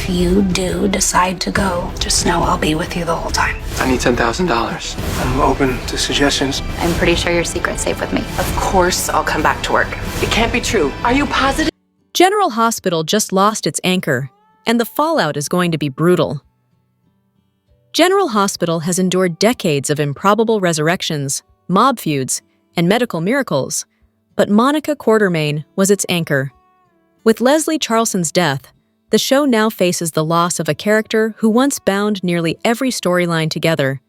if you do decide to go, just know I'll be with you the whole time. I need $10,000. I'm open to suggestions. I'm pretty sure your secret's safe with me. Of course I'll come back to work. It can't be true. Are you positive? General Hospital just lost its anchor, and the fallout is going to be brutal. General Hospital has endured decades of improbable resurrections, mob feuds, and medical miracles, but Monica Quartermain was its anchor. With Leslie Charleson's death, the show now faces the loss of a character who once bound nearly every storyline together.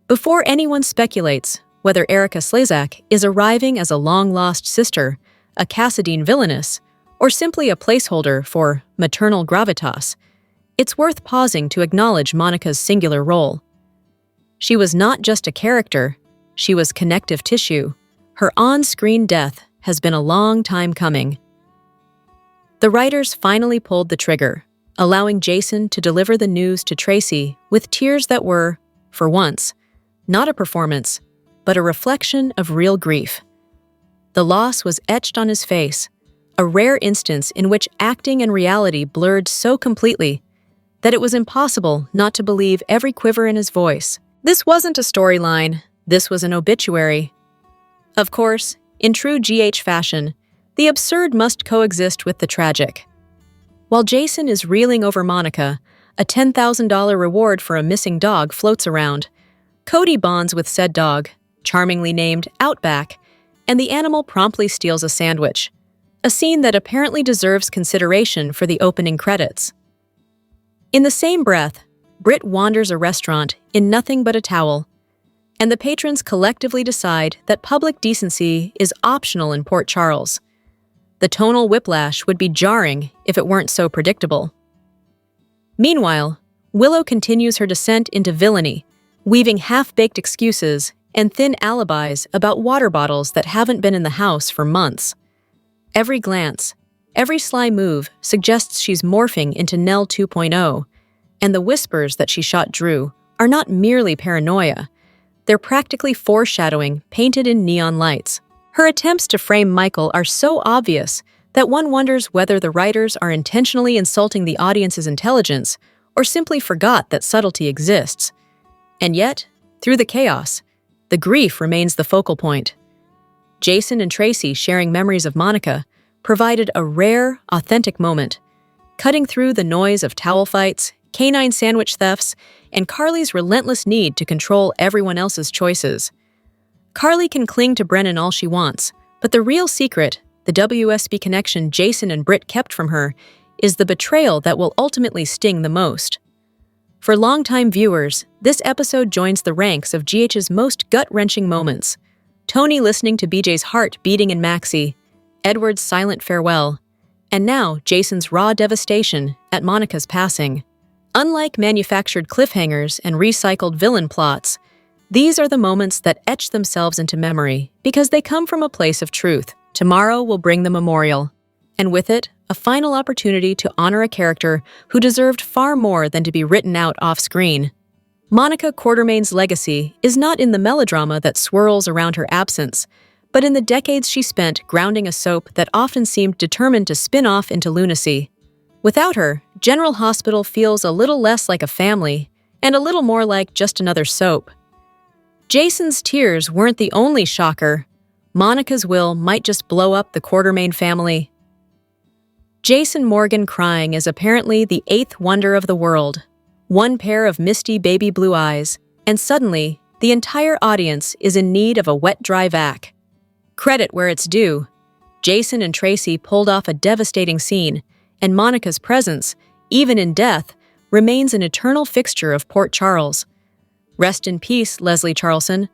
Before anyone speculates whether Erica Slezak is arriving as a long-lost sister, a Cassadine villainess, or simply a placeholder for maternal gravitas, it's worth pausing to acknowledge Monica's singular role. She was not just a character, she was connective tissue. Her on-screen death has been a long time coming. The writers finally pulled the trigger, allowing Jason to deliver the news to Tracy with tears that were, for once, not a performance, but a reflection of real grief. The loss was etched on his face, a rare instance in which acting and reality blurred so completely that it was impossible not to believe every quiver in his voice. This wasn't a storyline, this was an obituary. Of course, in true GH fashion, the absurd must coexist with the tragic. While Jason is reeling over Monica, a $10,000 reward for a missing dog floats around. Cody bonds with said dog, charmingly named Outback, and the animal promptly steals a sandwich, a scene that apparently deserves consideration for the opening credits. In the same breath, Britt wanders a restaurant in nothing but a towel, and the patrons collectively decide that public decency is optional in Port Charles. The tonal whiplash would be jarring if it weren't so predictable. Meanwhile, Willow continues her descent into villainy, weaving half-baked excuses and thin alibis about water bottles that haven't been in the house for months. Every glance, every sly move suggests she's morphing into Nell 2.0, and the whispers that she shot Drew are not merely paranoia. They're practically foreshadowing painted in neon lights. Her attempts to frame Michael are so obvious that one wonders whether the writers are intentionally insulting the audience's intelligence or simply forgot that subtlety exists. And yet, through the chaos, the grief remains the focal point. Jason and Tracy sharing memories of Monica provided a rare, authentic moment, cutting through the noise of towel fights, canine sandwich thefts, and Carly's relentless need to control everyone else's choices. Carly can cling to Brennan all she wants, but the real secret, the WSB connection Jason and Britt kept from her, is the betrayal that will ultimately sting the most. For longtime viewers, this episode joins the ranks of GH's most gut-wrenching moments. Tony listening to BJ's heart beating in Maxie, Edward's silent farewell, and now Jason's raw devastation at Monica's passing. Unlike manufactured cliffhangers and recycled villain plots, these are the moments that etch themselves into memory because they come from a place of truth. Tomorrow will bring the memorial, and with it, a final opportunity to honor a character who deserved far more than to be written out off-screen. Monica Quartermain's legacy is not in the melodrama that swirls around her absence, but in the decades she spent grounding a soap that often seemed determined to spin off into lunacy. Without her, General Hospital feels a little less like a family and a little more like just another soap. Jason's tears weren't the only shocker. Monica's will might just blow up the Quartermain family. Jason Morgan crying is apparently the eighth wonder of the world. One pair of misty baby blue eyes, and suddenly, the entire audience is in need of a wet-dry vac. Credit where it's due. Jason and Tracy pulled off a devastating scene, and Monica's presence, even in death, remains an eternal fixture of Port Charles. Rest in peace, Leslie Charleson.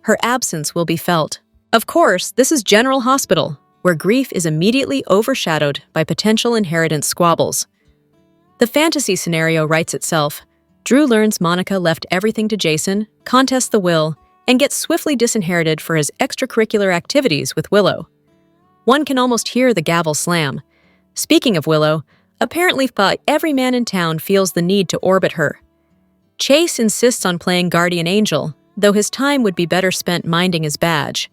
Her absence will be felt. Of course, this is General Hospital, where grief is immediately overshadowed by potential inheritance squabbles. The fantasy scenario writes itself. Drew learns Monica left everything to Jason, contests the will, and gets swiftly disinherited for his extracurricular activities with Willow. One can almost hear the gavel slam. Speaking of Willow, apparently every man in town feels the need to orbit her. Chase insists on playing guardian angel, though his time would be better spent minding his badge.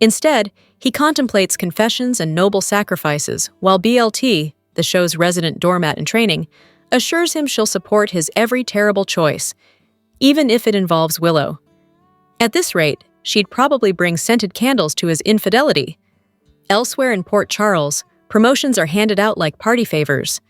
Instead, he contemplates confessions and noble sacrifices, while BLT, the show's resident doormat in training, assures him she'll support his every terrible choice, even if it involves Willow. At this rate, she'd probably bring scented candles to his infidelity. Elsewhere in Port Charles, promotions are handed out like party favors.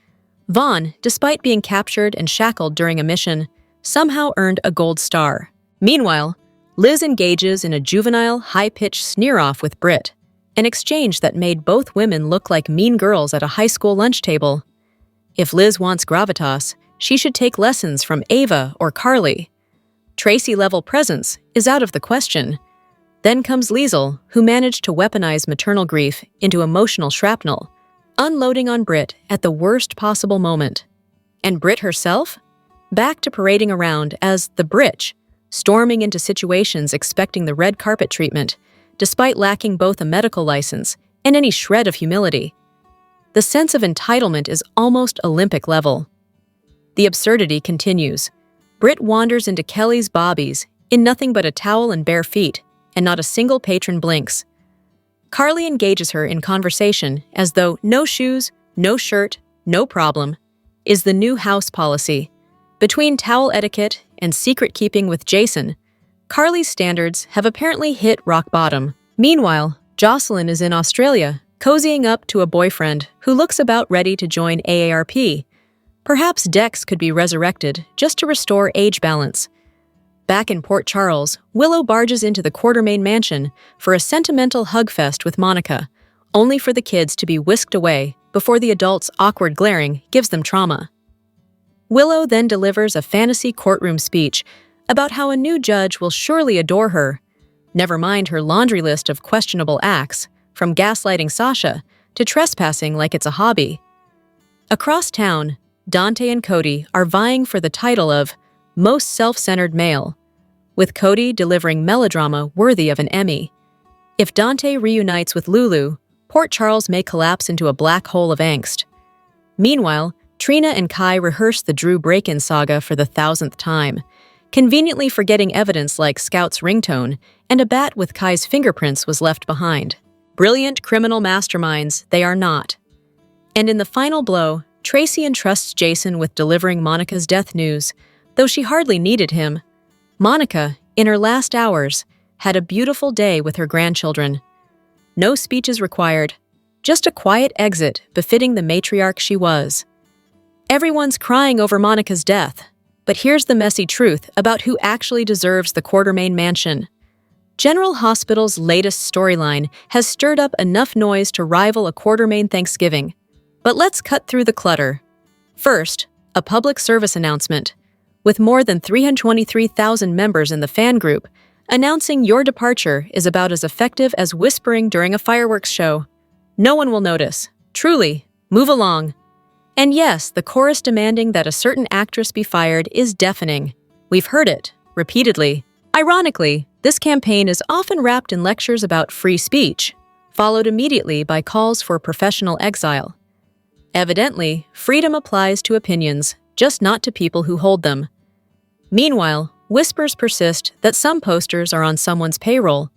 Vaughn, despite being captured and shackled during a mission, somehow earned a gold star. Meanwhile, Liz engages in a juvenile, high-pitched sneer-off with Britt, an exchange that made both women look like mean girls at a high school lunch table. If Liz wants gravitas, she should take lessons from Ava or Carly. Tracy-level presence is out of the question. Then comes Liesel, who managed to weaponize maternal grief into emotional shrapnel, unloading on Britt at the worst possible moment. And Britt herself? Back to parading around as the Britch, storming into situations expecting the red carpet treatment, despite lacking both a medical license and any shred of humility. The sense of entitlement is almost Olympic level. The absurdity continues. Britt wanders into Kelly's Bobby's in nothing but a towel and bare feet, and not a single patron blinks. Carly engages her in conversation as though no shoes, no shirt, no problem is the new house policy. Between towel etiquette and secret keeping with Jason, Carly's standards have apparently hit rock bottom. Meanwhile, Jocelyn is in Australia, cozying up to a boyfriend who looks about ready to join AARP. Perhaps Dex could be resurrected just to restore age balance. Back in Port Charles, Willow barges into the Quartermain mansion for a sentimental hug fest with Monica, only for the kids to be whisked away before the adults' awkward glaring gives them trauma. Willow then delivers a fantasy courtroom speech about how a new judge will surely adore her, never mind her laundry list of questionable acts, from gaslighting Sasha to trespassing like it's a hobby. Across town, Dante and Cody are vying for the title of most self-centered male, with Cody delivering melodrama worthy of an Emmy. If Dante reunites with Lulu, Port Charles may collapse into a black hole of angst. Meanwhile, Trina and Kai rehearse the Drew break-in saga for the 1,000th time, conveniently forgetting evidence like Scout's ringtone and a bat with Kai's fingerprints was left behind. Brilliant criminal masterminds, they are not. And in the final blow, Tracy entrusts Jason with delivering Monica's death news. Though she hardly needed him, Monica, in her last hours, had a beautiful day with her grandchildren. No speeches required, just a quiet exit befitting the matriarch she was. Everyone's crying over Monica's death, but here's the messy truth about who actually deserves the Quartermain mansion. General Hospital's latest storyline has stirred up enough noise to rival a Quartermain Thanksgiving. But let's cut through the clutter. First, a public service announcement. With more than 323,000 members in the fan group, announcing your departure is about as effective as whispering during a fireworks show. No one will notice. Truly, move along. And yes, the chorus demanding that a certain actress be fired is deafening. We've heard it, repeatedly. Ironically, this campaign is often wrapped in lectures about free speech, followed immediately by calls for professional exile. Evidently, freedom applies to opinions, just not to people who hold them. Meanwhile, whispers persist that some posters are on someone's payroll,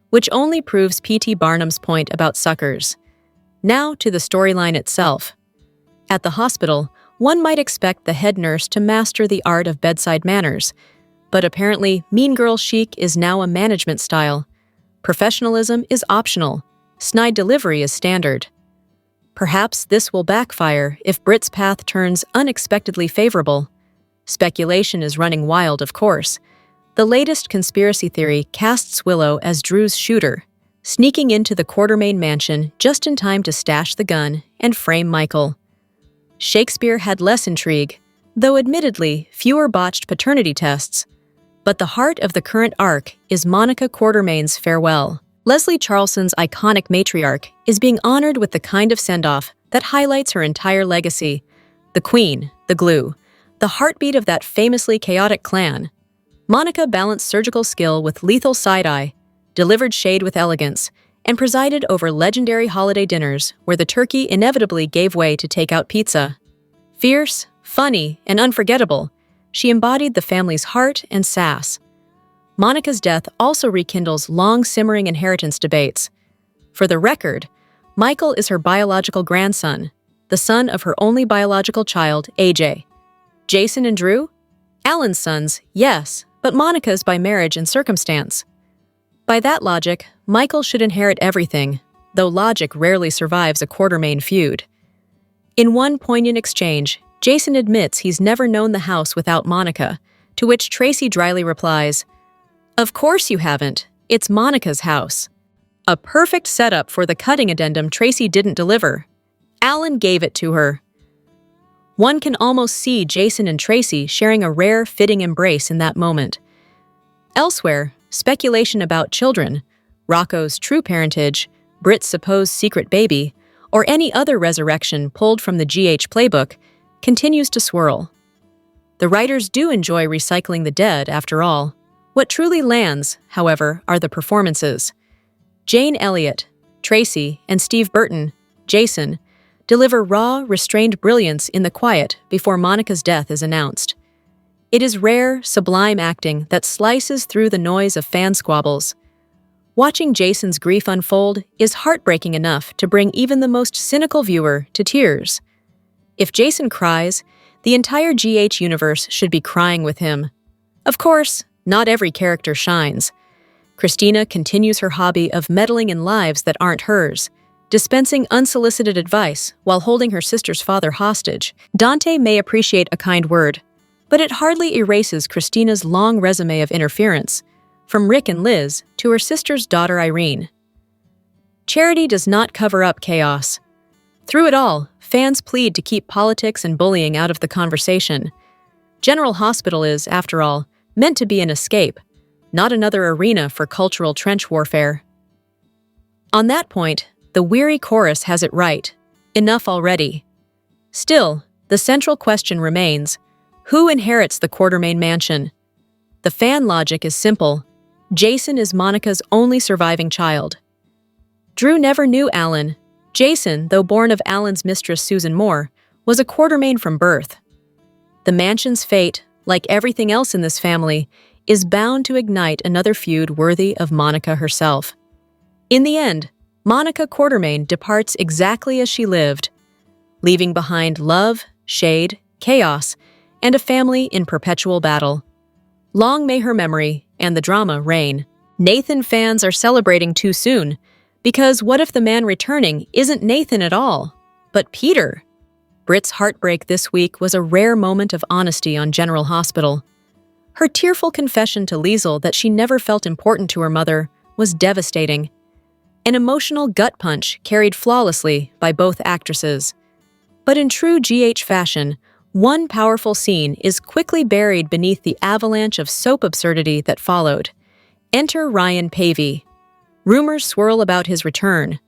which only proves P.T. Barnum's point about suckers. Now to the storyline itself. At the hospital, one might expect the head nurse to master the art of bedside manners, but apparently mean girl chic is now a management style. Professionalism is optional. Snide delivery is standard. Perhaps this will backfire if Britt's path turns unexpectedly favorable. Speculation is running wild, of course. The latest conspiracy theory casts Willow as Drew's shooter, sneaking into the Quartermain mansion just in time to stash the gun and frame Michael. Shakespeare had less intrigue, though admittedly fewer botched paternity tests. But the heart of the current arc is Monica Quartermain's farewell. Leslie Charleson's iconic matriarch is being honored with the kind of send-off that highlights her entire legacy. The queen, the glue, the heartbeat of that famously chaotic clan. Monica balanced surgical skill with lethal side-eye, delivered shade with elegance, and presided over legendary holiday dinners where the turkey inevitably gave way to take-out pizza. Fierce, funny, and unforgettable, she embodied the family's heart and sass. Monica's death also rekindles long-simmering inheritance debates. For the record, Michael is her biological grandson, the son of her only biological child, AJ. Jason and Drew? Alan's sons, yes, but Monica's by marriage and circumstance. By that logic, Michael should inherit everything, though logic rarely survives a Quartermain feud. In one poignant exchange, Jason admits he's never known the house without Monica, to which Tracy dryly replies, "Of course you haven't. It's Monica's house." A perfect setup for the cutting addendum Tracy didn't deliver. Alan gave it to her. One can almost see Jason and Tracy sharing a rare, fitting embrace in that moment. Elsewhere, speculation about children, Rocco's true parentage, Britt's supposed secret baby, or any other resurrection pulled from the GH playbook, continues to swirl. The writers do enjoy recycling the dead, after all. What truly lands, however, are the performances. Jane Elliott, Tracy, and Steve Burton, Jason, deliver raw, restrained brilliance in the quiet before Monica's death is announced. It is rare, sublime acting that slices through the noise of fan squabbles. Watching Jason's grief unfold is heartbreaking enough to bring even the most cynical viewer to tears. If Jason cries, the entire GH universe should be crying with him. Of course, not every character shines. Christina continues her hobby of meddling in lives that aren't hers, dispensing unsolicited advice while holding her sister's father hostage. Dante may appreciate a kind word, but it hardly erases Christina's long resume of interference, from Rick and Liz to her sister's daughter Irene. Charity does not cover up chaos. Through it all, fans plead to keep politics and bullying out of the conversation. General Hospital is, after all, meant to be an escape, not another arena for cultural trench warfare. On that point, the weary chorus has it right. Enough already. Still, the central question remains, who inherits the Quartermain mansion? The fan logic is simple. Jason is Monica's only surviving child. Drew never knew Alan. Jason, though born of Alan's mistress Susan Moore, was a Quartermain from birth. The mansion's fate, like everything else in this family, is bound to ignite another feud worthy of Monica herself. In the end, Monica Quartermain departs exactly as she lived, leaving behind love, shade, chaos, and a family in perpetual battle. Long may her memory and the drama reign. Nathan fans are celebrating too soon, because what if the man returning isn't Nathan at all, but Peter? Britt's heartbreak this week was a rare moment of honesty on General Hospital. Her tearful confession to Liesl that she never felt important to her mother was devastating. An emotional gut punch carried flawlessly by both actresses. But in true GH fashion, one powerful scene is quickly buried beneath the avalanche of soap absurdity that followed. Enter Ryan Pavey. Rumors swirl about his return,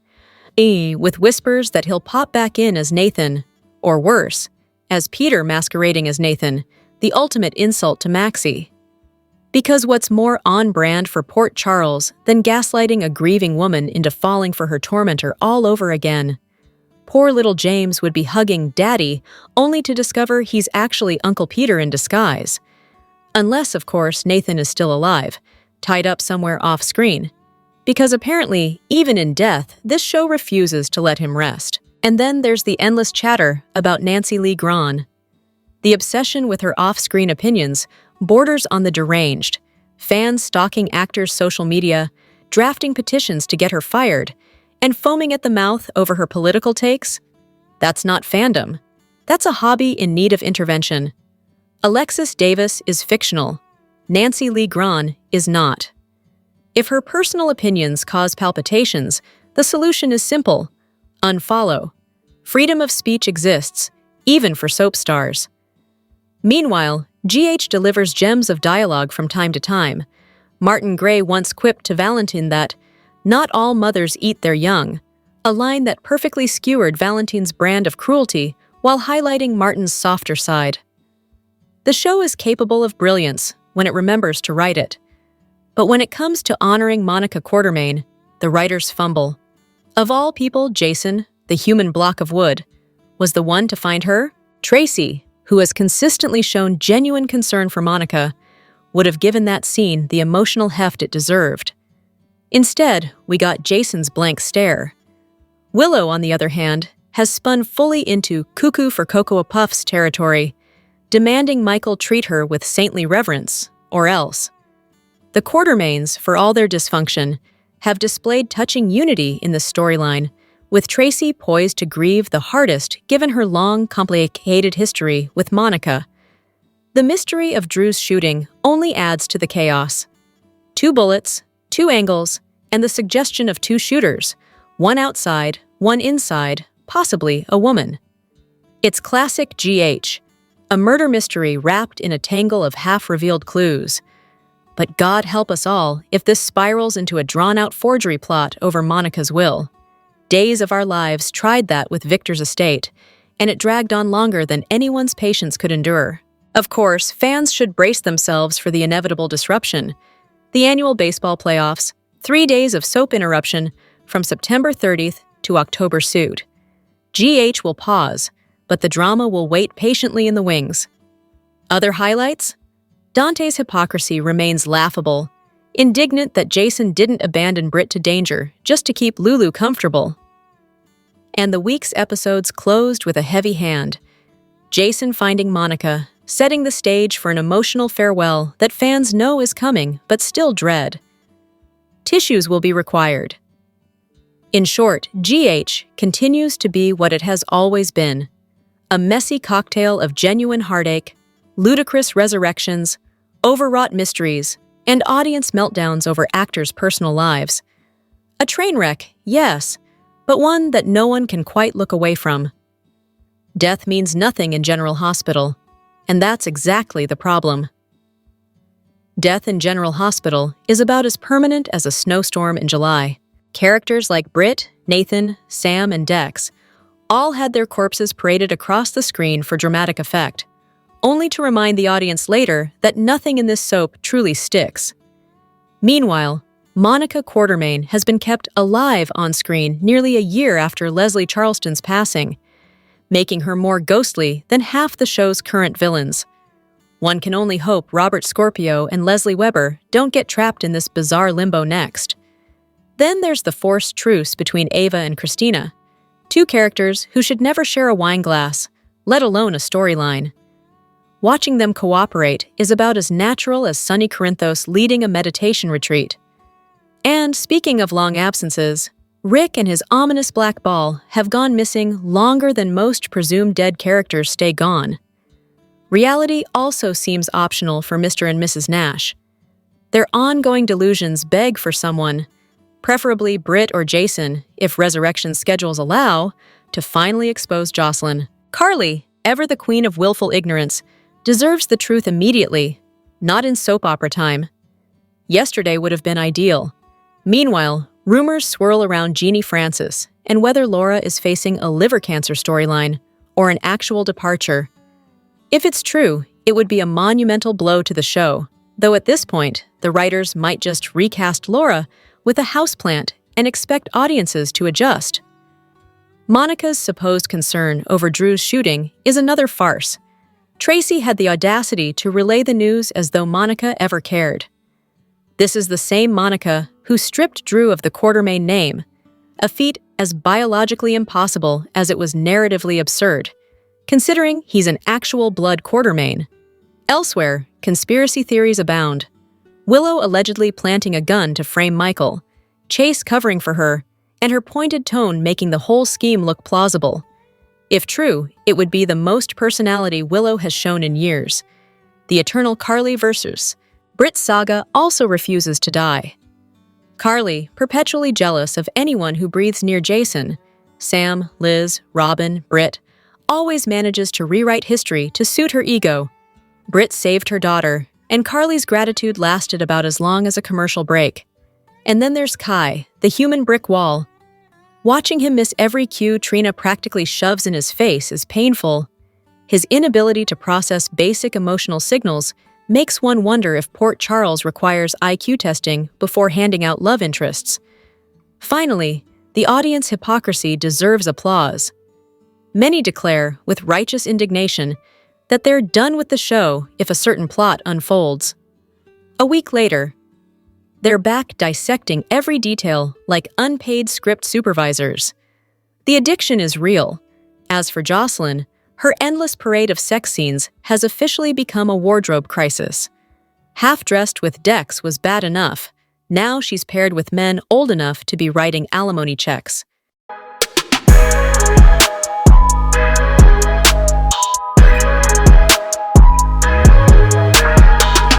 with whispers that he'll pop back in as Nathan, or worse, as Peter masquerading as Nathan, the ultimate insult to Maxie. Because what's more on-brand for Port Charles than gaslighting a grieving woman into falling for her tormentor all over again? Poor little James would be hugging Daddy only to discover he's actually Uncle Peter in disguise. Unless, of course, Nathan is still alive, tied up somewhere off-screen. Because apparently, even in death, this show refuses to let him rest. And then there's the endless chatter about Nancy Lee Grahn. The obsession with her off-screen opinions borders on the deranged, fans stalking actors' social media, drafting petitions to get her fired, and foaming at the mouth over her political takes. That's not fandom. That's a hobby in need of intervention. Alexis Davis is fictional. Nancy Lee Grahn is not. If her personal opinions cause palpitations, the solution is simple. Unfollow. Freedom of speech exists, even for soap stars. Meanwhile, GH delivers gems of dialogue from time to time. Martin Gray once quipped to Valentine that, "Not all mothers eat their young," a line that perfectly skewered Valentine's brand of cruelty while highlighting Martin's softer side. The show is capable of brilliance when it remembers to write it. But when it comes to honoring Monica Quartermain, the writers fumble. Of all people, Jason, the human block of wood, was the one to find her. Tracy, who has consistently shown genuine concern for Monica, would have given that scene the emotional heft it deserved. Instead, we got Jason's blank stare. Willow, on the other hand, has spun fully into cuckoo for Cocoa Puffs territory, demanding Michael treat her with saintly reverence, or else. The Quartermains, for all their dysfunction, have displayed touching unity in this storyline, with Tracy poised to grieve the hardest given her long, complicated history with Monica. The mystery of Drew's shooting only adds to the chaos. 2 bullets, 2 angles, and the suggestion of 2 shooters, one outside, one inside, possibly a woman. It's classic GH, a murder mystery wrapped in a tangle of half-revealed clues. But God help us all if this spirals into a drawn-out forgery plot over Monica's will. Days of our lives tried that with Victor's estate, and it dragged on longer than anyone's patience could endure. Of course, fans should brace themselves for the inevitable disruption. The annual baseball playoffs, 3 days of soap interruption from September 30th to October suit. GH will pause, but the drama will wait patiently in the wings. Other highlights? Dante's hypocrisy remains laughable, indignant that Jason didn't abandon Britt to danger just to keep Lulu comfortable. And the week's episodes closed with a heavy hand. Jason finding Monica, setting the stage for an emotional farewell that fans know is coming but still dread. Tissues will be required. In short, GH continues to be what it has always been. A messy cocktail of genuine heartache, ludicrous resurrections, overwrought mysteries, and audience meltdowns over actors' personal lives. A train wreck, yes, but one that no one can quite look away from. Death means nothing in General Hospital, and that's exactly the problem. Death in General Hospital is about as permanent as a snowstorm in July. Characters like Britt, Nathan, Sam, and Dex all had their corpses paraded across the screen for dramatic effect, only to remind the audience later that nothing in this soap truly sticks. Meanwhile, Monica Quartermain has been kept alive on screen nearly a year after Leslie Charleston's passing, making her more ghostly than half the show's current villains. One can only hope Robert Scorpio and Leslie Weber don't get trapped in this bizarre limbo next. Then there's the forced truce between Ava and Christina, 2 characters who should never share a wine glass, let alone a storyline. Watching them cooperate is about as natural as Sonny Corinthos leading a meditation retreat. And speaking of long absences, Rick and his ominous black ball have gone missing longer than most presumed dead characters stay gone. Reality also seems optional for Mr. and Mrs. Nash. Their ongoing delusions beg for someone, preferably Britt or Jason, if resurrection schedules allow, to finally expose Jocelyn. Carly, ever the queen of willful ignorance, deserves the truth immediately, not in soap opera time. Yesterday would have been ideal. Meanwhile, rumors swirl around Jeannie Francis and whether Laura is facing a liver cancer storyline or an actual departure. If it's true, it would be a monumental blow to the show, though at this point, the writers might just recast Laura with a houseplant and expect audiences to adjust. Monica's supposed concern over Drew's shooting is another farce. Tracy had the audacity to relay the news as though Monica ever cared. This is the same Monica who stripped Drew of the Quartermain name, a feat as biologically impossible as it was narratively absurd, considering he's an actual blood Quartermain. Elsewhere, conspiracy theories abound. Willow allegedly planting a gun to frame Michael, Chase covering for her, and her pointed tone making the whole scheme look plausible. If true, it would be the most personality Willow has shown in years. The eternal Carly versus Britt saga also refuses to die. Carly, perpetually jealous of anyone who breathes near Jason, Sam, Liz, Robin, Britt, always manages to rewrite history to suit her ego. Britt saved her daughter, and Carly's gratitude lasted about as long as a commercial break. And then there's Kai, the human brick wall. Watching him miss every cue Trina practically shoves in his face is painful. His inability to process basic emotional signals makes one wonder if Port Charles requires IQ testing before handing out love interests. Finally, the audience hypocrisy deserves applause. Many declare, with righteous indignation, that they're done with the show if a certain plot unfolds. A week later, they're back dissecting every detail like unpaid script supervisors. The addiction is real. As for Jocelyn, Her endless parade of sex scenes has officially become a wardrobe crisis. Half-dressed with Dex was bad enough. Now she's paired with men old enough to be writing alimony checks.